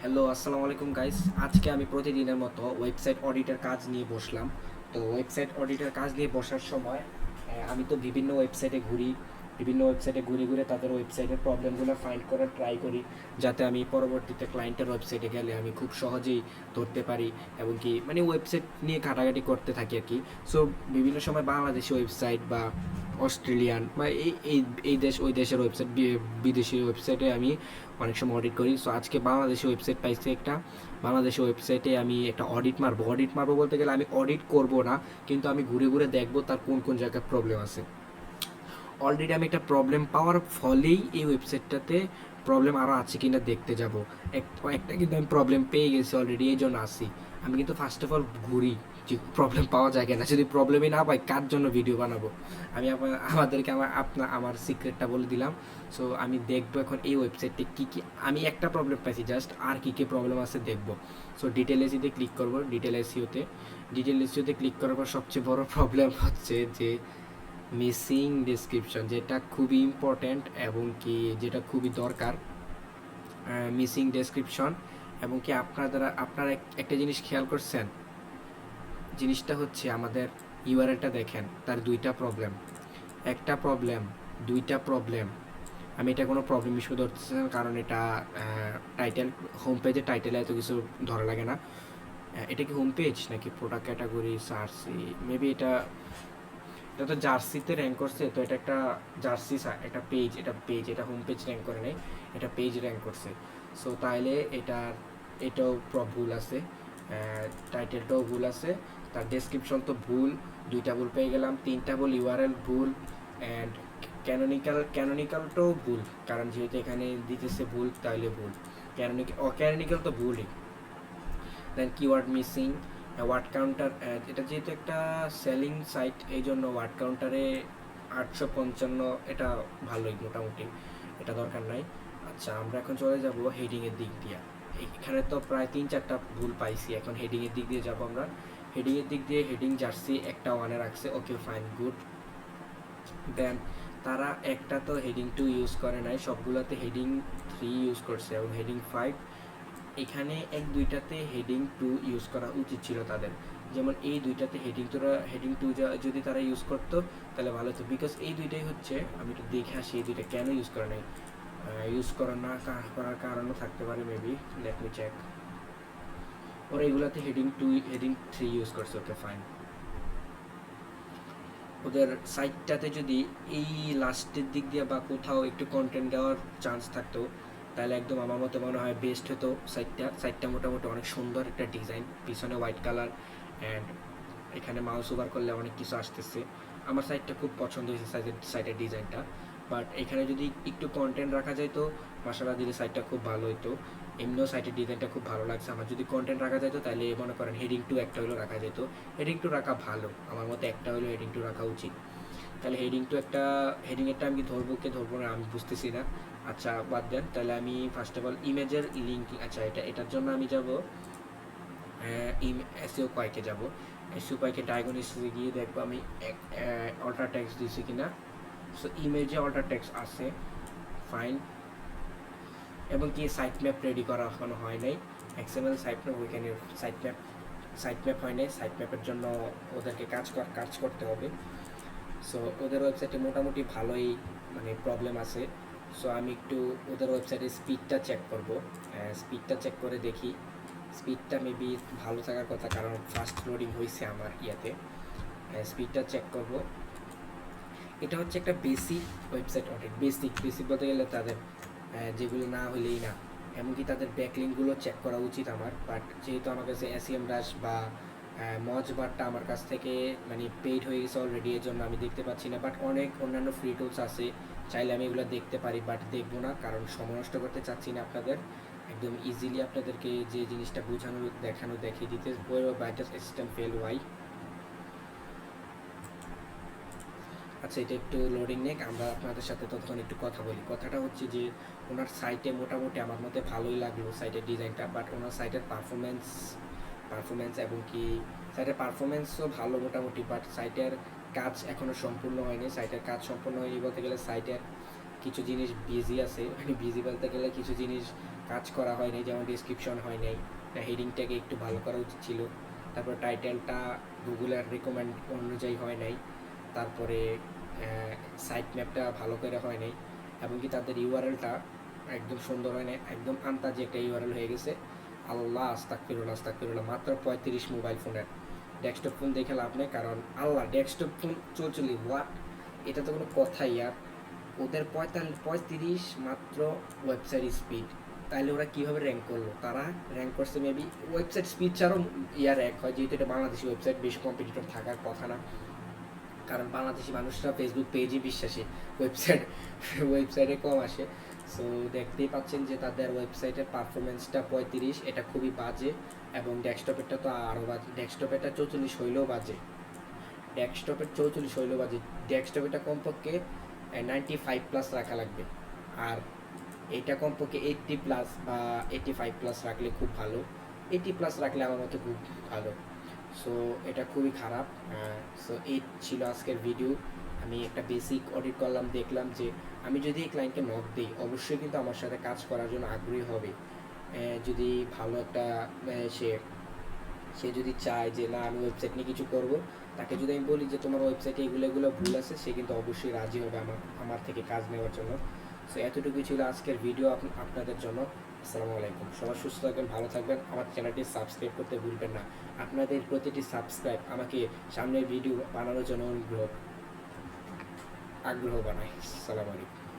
Hello, আসসালামু আলাইকুম guys. আজকে আমি প্রতিদিনের মতো ওয়েবসাইট অডিটের কাজ নিয়ে বসলাম। তো ওয়েবসাইট অডিটের কাজ নিয়ে বসার সময় আমি তো বিভিন্ন ওয়েবসাইটে ঘুরে ঘুরে তাদের ওয়েবসাইটের প্রবলেমগুলো ফাইন্ড করার ট্রাই করি, যাতে আমি পরবর্তীতে ক্লায়েন্টের ওয়েবসাইটে গেলে আমি খুব সহজেই ধরতে পারি এবং কি মানে ওয়েবসাইট নিয়ে ঘাটাঘাটি করতে থাকি আর কি। সো বিভিন্ন সময় বাংলাদেশি ওয়েবসাইট বা অস্ট্রেলিয়ান বা এই দেশ ওই দেশের ওয়েবসাইট, বিদেশি ওয়েবসাইটে আমি অনেক সময় অডিট করি। সো আজকে বাংলাদেশি ওয়েবসাইট পাইছি একটা। বাংলাদেশি ওয়েবসাইটে আমি একটা অডিট মারবো বলতে গেলে আমি অডিট করব না, কিন্তু আমি ঘুরে ঘুরে দেখবো তার কোন কোন জায়গায় প্রবলেম আছে। অলরেডি আমি একটা প্রবলেম পাওয়ার ফলেই এই ওয়েবসাইটটাতে প্রবলেম আরও আছে কিনা দেখতে যাব। একটা কিন্তু আমি প্রবলেম পেয়ে গেছি অলরেডি, এই জন্য আসি। আমি কিন্তু ফার্স্ট অফ অল ঘুরি যে প্রবলেম পাওয়া যায় কিনা। যদি প্রবলেমই না পাই, কার জন্য ভিডিও বানাবো? আমি আমাদেরকে আমার সিক্রেটটা বলে দিলাম। সো আমি দেখবো এখন এই ওয়েবসাইটে কী কী, আমি একটা প্রবলেম পাইছি জাস্ট, আর কী কী প্রবলেম আছে দেখবো। সো ডিটেল এসিতে ক্লিক করবো। ডিটেল এসিওতে ক্লিক করার পর সবচেয়ে বড় প্রবলেম হচ্ছে যে মিসিং ডেসক্রিপশন, যেটা খুবই ইম্পর্ট্যান্ট এবং কি যেটা খুবই দরকার। মিসিং ডেসক্রিপশন এবং কি আপনারা একটা জিনিস খেয়াল করছেন, জিনিসটা হচ্ছে আমাদের ইউআরএলটা দেখেন, তার একটা প্রবলেম দুইটা প্রবলেম। আমি এটা কোনো প্রবলেম ইস্যু ধরতেছি না, কারণ এটা টাইটেল, হোম পেজের টাইটেলে এত কিছু ধরা লাগে না। এটা কি হোম পেজ নাকি প্রোডাক্ট ক্যাটাগরি সার্চি? মেবি এটা তো জার্সিতে র্যাঙ্ক করছে, তো এটা একটা জার্সি, এটা হোম পেজ র্যাঙ্ক করে নাই, এটা পেজ র্যাঙ্ক করছে। সো তাইলে এটাও ভুল আছে, টাইটেলটাও ভুল আছে, তার ডেসক্রিপশন তো ভুল, দুইটা ভুল পেয়ে গেলাম, তিনটা ভুল, ইউআরএল ভুল, অ্যান্ড ক্যানোনিক্যালটাও ভুল, কারণ যেহেতু এখানে দিতেছে ভুল তাইলে ভুল। ক্যানোনিক্যাল তো ভুলই। দেন কিওয়ার্ড মিসিং, ওয়ার্ড কাউন্টার, এটা যেহেতু একটা সেলিং সাইট, এই জন্য ওয়ার্ড কাউন্টারে 855, এটা ভালোই মোটামুটি, এটা দরকার নাই। আচ্ছা, আমরা এখন চলে যাব হেডিংয়ের দিক দিয়ে। এখানে তো প্রায় 3-4টা ভুল পাইছি, এখন হেডিংয়ের দিক দিয়ে যাব আমরা। হেডিংয়ের দিক দিয়ে হেডিং জার্সি একটা ওয়ানে রাখছে, ওকে ফাইন গুড। দেন তারা একটা তো হেডিং 2 ইউজ করে নাই, সবগুলোতে হেডিং 3 ইউজ করছে এবং হেডিং 5। এখানে এক দুইটাতে হেডিং 2 ইউজ করা উচিত ছিল তাদের, যেমন এই দুইটাতে হেডিং 2 যদি তারা ইউজ করতো তাহলে ভালো হতো, বিকজ এই দুইটাই হচ্ছে, আমি একটু দেখে আসি এই দুইটা কেন ইউজ করে নাই। ইউজ করার না করার কারণও থাকতে পারে মেবি, লেট মি চেক। ওরা এগুলাতে হেডিং 3 ইউজ করছে, ওকে ফাইন। ওদের সাইটটাতে যদি এই লাস্টের দিক দিয়ে বা কোথাও একটু কন্টেন্ট দেওয়ার চান্স থাকতো, তাহলে একদম আমার মতে মনে হয় বেস্ট হতো। সাইটটা মোটামুটি অনেক সুন্দর একটা ডিজাইন, পিছনে হোয়াইট কালার, অ্যান্ড এখানে মাউস ওভার করলে অনেক কিছু আসতেছে। আমার সাইটটা খুব পছন্দ হয়েছে, সাইটের ডিজাইনটা। বাট এখানে যদি একটু কন্টেন্ট রাখা যায় তো মাশাআল্লাহ দিলে সাইটটা খুব ভালো হতো। এমনিও সাইটের ডিজাইনটা খুব ভালো লাগছে আমার। যদি কন্টেন্ট রাখা যেত তাহলে মনে করেন হেডিং 2 একটা হলেও রাখা যেত। হেডিং 2 রাখা ভালো, আমার মতে একটা হলেও হেডিং 2 রাখা উচিত। তাহলে হেডিংয়েরটা আমি ধরবো না আমি বুঝতেছি না। আচ্ছা বাদ দেন, তাহলে আমি ফার্স্ট অফ অল ইমেজের লিঙ্ক, আচ্ছা এটার জন্য আমি যাব এসইও কয়েকে যাব। এসইও কয়েকে ডায়াগনোসিসে গিয়ে দেখবো আমি অল্টার টেক্সট দিয়েছি কিনা। সো ইমেজে অল্টার টেক্সট আছে, ফাইন। এবং কি সাইট ম্যাপ রেডি করা এখনো হয় নাই, এক্সএমএল সাইট ম্যাপ, ওইখানে সাইট ম্যাপ হয় নাই। সাইট ম্যাপের জন্য ওদেরকে কাজ করতে হবে। সো ওদের ওয়েবসাইটে মোটামুটি ভালোই মানে প্রবলেম আছে। সো আমি একটু ওদের ওয়েবসাইটের স্পিডটা চেক করে দেখি। স্পিডটা মেবি ভালো থাকার কথা, কারণ ফাস্ট লোডিং হয়েছে আমার ইয়াতে। স্পিডটা চেক করব। এটা হচ্ছে একটা বেসিক ওয়েবসাইট অডিট, বেসিক বলতে গেলে তাদের যেগুলো না হলেই না, এমনকি তাদের ব্যাকলিংকগুলো চেক করা উচিত আমার। বাট যেহেতু আমার কাছে এসইএম রাশ বা মজ বারটা আমার কাছ থেকে মানে পেইড হয়ে গেছে অলরেডি, এর জন্য আমি দেখতে পাচ্ছি না। বাট অনেক অন্যান্য ফ্রি টুলস আছে, চাইলে আমি এগুলো দেখতে পারি, বাট দেখবো না, কারণ সময় নষ্ট করতে চাচ্ছি না আপনাদের। একদম ইজিলি আপনাদেরকে যে জিনিসটা দেখিয়ে দিতে, বাইটাস সিস্টেম ফেল ওয়াই। আচ্ছা, এটা একটু লোডিং নেক, আমরা আপনাদের সাথে ততক্ষণ একটু কথা বলি। কথাটা হচ্ছে যে ওনার সাইটে মোটামুটি আমার মতে ভালোই লাগলো সাইটের ডিজাইনটা, বাট ওনার সাইটের পারফরমেন্স এবং কি সাইটের পারফরমেন্সও ভালো মোটামুটি, বাট সাইটের কাজ এখনও সম্পূর্ণ হয়নি। বলতে গেলে সাইটের কিছু জিনিস বিজি আছে, মানে বিজি বলতে গেলে কিছু জিনিস কাজ করা হয় নাই, যেমন ডিসক্রিপশন হয় নাই, হেডিংটাকে একটু ভালো করা উচিত ছিল, তারপর টাইটেলটা গুগলের রিকমেন্ড অনুযায়ী হয় নাই, তারপরে সাইট ম্যাপটা ভালো করে হয় নাই, এবং কি তাদের ইউআরএলটা একদম সুন্দর হয় না, একদম আন্তাজে একটা ইউআরএল হয়ে গেছে। আল্লাহ আস্তাগফিরুল্লাহ আস্তাগফিরুল্লাহ, মাত্র 35 মোবাইল ফোনের, ডেস্কটপ ফোন দেখে লাভ নেই, কারণ আল্লাহ ডেস্কটপ ফোন 44 ওয়াট, এটা তো কোনো কথাই আর, ওদের 35 মাত্র ওয়েবসাইট স্পিড, তাহলে ওরা কীভাবে র্যাঙ্ক করলো? তারা র্যাঙ্ক করছে মেবি ওয়েবসাইট স্পিড ছাড়াও র্যাঙ্ক হয়, যেহেতু এটা বাংলাদেশি ওয়েবসাইট, বেশি কম্পিটিটর থাকার কথা না, কারণ বাংলাদেশি মানুষরা ফেসবুক পেজই বিশ্বাসী, ওয়েবসাইটে কম আসে। সো দেখতেই পাচ্ছেন যে তাদের ওয়েবসাইটের পারফরমেন্সটা 35, এটা খুবই বাজে, এবং ডেস্কটপেরটা তো আরও বাজে, ডেস্কটপেরটা 44 হইলেও বাজে, ডেস্কটপেরটা কমপক্ষে 95+ রাখা লাগবে, আর এটা কমপক্ষে 80+ বা 85+ রাখলে খুব ভালো, 80+ রাখলে আমার মতে খুব ভালো। সো এটা খুবই খারাপ। সো এই ছিল আজকের ভিডিও। আমি একটা বেসিক অডিট করলাম, দেখলাম যে আমি যদি এই ক্লায়েন্টকে নক দিই, অবশ্যই কিন্তু আমার সাথে কাজ করার জন্য আগ্রহী হবে। যদি ভালো একটা সে যদি চায় যে না আমি ওয়েবসাইট নিয়ে কিছু করব, তাকে যদি আমি বলি যে তোমার ওয়েবসাইটে এগুলো ভুল আছে, সে কিন্তু অবশ্যই রাজি হবে আমার থেকে কাজ নেওয়ার জন্য। সো এতটুকুই ছিল আজকের ভিডিও আপনাদের জন্য। আসসালামু আলাইকুম, সবাই সুস্থ থাকবেন, ভালো থাকবেন, আমার চ্যানেলটি সাবস্ক্রাইব করতে ভুলবেন না। আপনাদের প্রতিটি সাবস্ক্রাইব আমাকে সামনের ভিডিও বানানোর জন্য আগ্রহ বানায়। আসসালামু আলাইকুম।